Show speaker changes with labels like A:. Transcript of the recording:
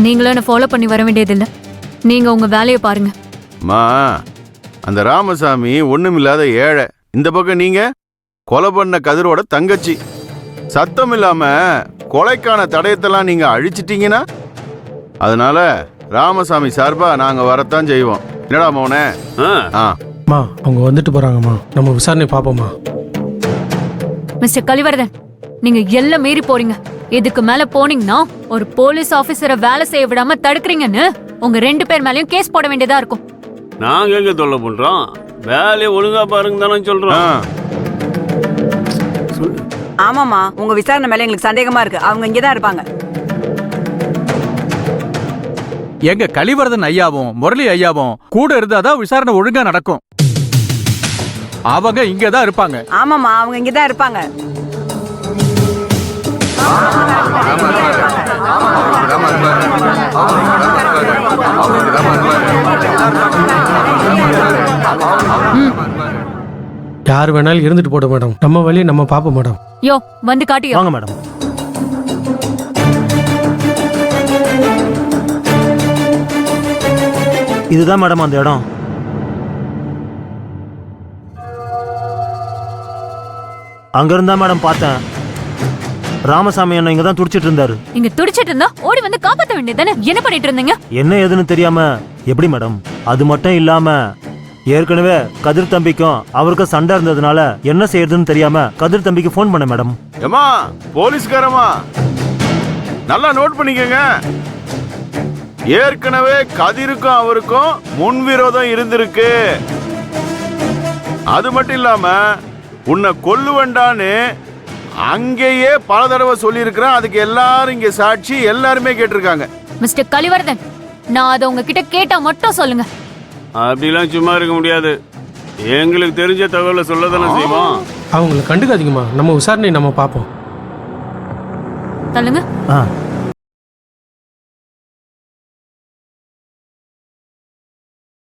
A: நீங்களும் என்ன ஃபாலோ பண்ணி வர வேண்டியதில்லை. நீங்க உங்க வேலையை பாருங்க.
B: மா, அந்த ராமசாமி ஒண்ணுமில்லாத ஏழை. இந்த பக்கம் நீங்க கொலை பண்ண கதிரோட தங்கச்சி. சத்தம் இல்லாம கொலைக்கான தடயத்தெல்லாம் நீங்க அழிச்சிட்டீங்கன்னா அதனால ராமசாமி சார்பா நாங்க வரத்தான் செய்வோம். என்னடா மோனே?
C: அம்மா அவங்க வந்துட்டு போறாங்கம்மா, நம்ம விசாரணை பார்ப்போம்மா.
A: மிஸ்டர் கலிவர்தன், நீங்க எல்லாம் மீறி போறீங்க. இதுக்கு மேல போனீங்கன்னா ஒரு போலீஸ் ஆபீசரை வேலை செய்ய விடாம தடுக்கிறீங்கன்னு உங்க 2 பேர் மேலயும் கேஸ் போட வேண்டியதா இருக்கும்.
D: நாங்க எங்க தொல்லை பண்றோம்? வேலையை ஒழுங்கா பாருங்க தானே சொல்றோம்.
E: ஆமாமா, உங்க விசாரணை மேல எங்களுக்கு சந்தேகமா இருக்கு. அவங்க இங்கதான் இருப்பாங்க.
F: எங்க கலிவர்தன் ஐயாவும் முரளி ஐயாவும் கூட இருந்தாதான் விசாரணை ஒழுங்கா நடக்கும். அவங்க இங்கதான் இருப்பாங்க.
E: ஆமாமா, அவங்க இங்கதான் இருப்பாங்க.
C: யார் வேணாலும் இருந்துட்டு போட மேடம், நம்ம வழியை நம்ம பாப்போம் மேடம்.
A: யோ வந்து காட்டியோ.
G: வாங்க மேடம். இதுதான் மேடம் அந்த இடம். அங்க இருந்தா மேடம் பார்த்தேன். ராமசாமி அண்ணன் இங்க தான் துடிச்சிட்டு இருந்தாரு.
A: இங்க துடிச்சிட்டு இருந்தா ஓடி வந்து காப்பாத்த வேண்டியதானே? என்ன பண்ணிட்டு இருந்தீங்க?
G: என்ன ஏதுன்னு தெரியாம எப்படி மேடம்? அது மட்டும் இல்லாம ஏற்கனவே கதிர் தம்பிக்கும் அவருக்கும் சண்டை இருந்ததுனால என்ன செய்யறதுன்னு தெரியாம கதிர் தம்பிக்கு போன் பண்ண மேடம்.
B: ஏமா போலீஸ்காரமா, நல்லா நோட் பண்ணிக்கங்க. ஏற்கனவே கதிருக்கும் அவருக்கும் முன்விரோதம் இருந்திருக்கு. அது மட்டும் இல்லாம உன்னை கொல்லுவண்டான்னு அங்கேயே பல தடவை சொல்லி இருக்கிறேன். அதுக்கு எல்லாரும் இங்க சாட்சி, எல்லாருமே கேட்டிருக்காங்க.
A: மிஸ்டர் கலிவர்தன், நான் அதை உங்ககிட்ட கேட்டா மட்டும் சொல்லுங்க.
D: அப்படிலாம் சும்மா இருக்க முடியாது. எங்களுக்கு தெரிஞ்ச தகவலை சொல்லதானே செய்வோம்.
C: அவங்களை கண்டுக்காதீங்கம்மா, நம்ம விசாரணை நம்ம பார்ப்போம்.
A: சொல்லுங்க.